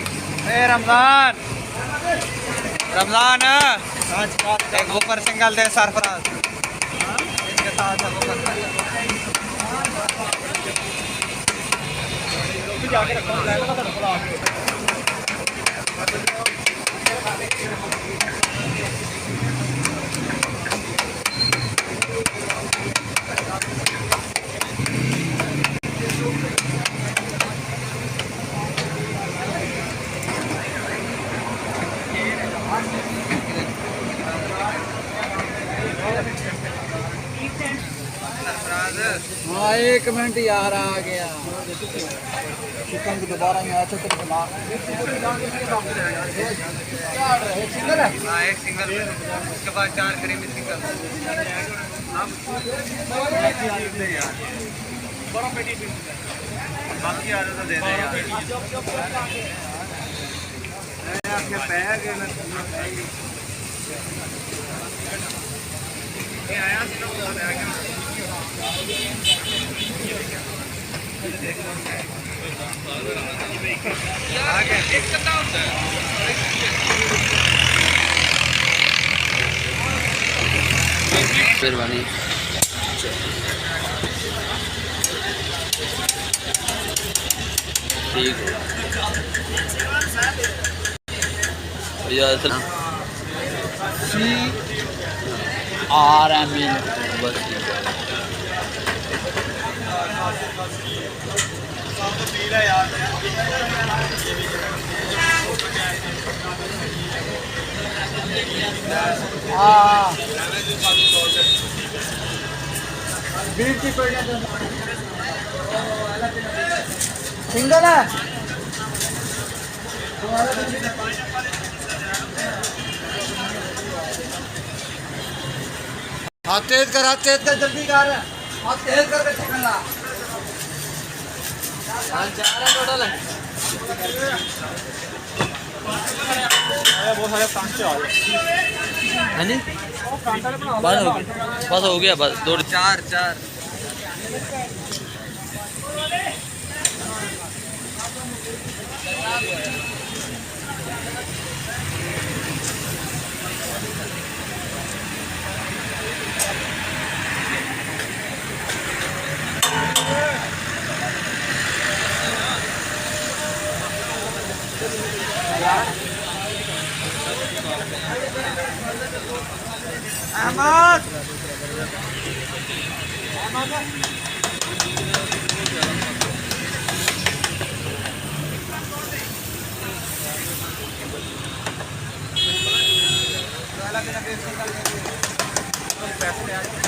रमजान रमजान एक ऊपर सिंगल दे सरफराज इसके साथ हाँ 1 मिनट यार आ गया चिकन की दोबारा यहाँ से सिंगल है। हाँ एक सिंगल उसके बाद 4 क्रीमी सिंगल बाकी आ तो दे दे मेहरबानी ठीक है CRM बस ठीक है हाँ 20 सिंगल है। हाथ तेज कर जल्दी कर हाथ तेज करके चिकन ला टोटल बहुत सारे कांटे आ गए हाँ जी बस हो गया बस 2 4 अहमद पैसे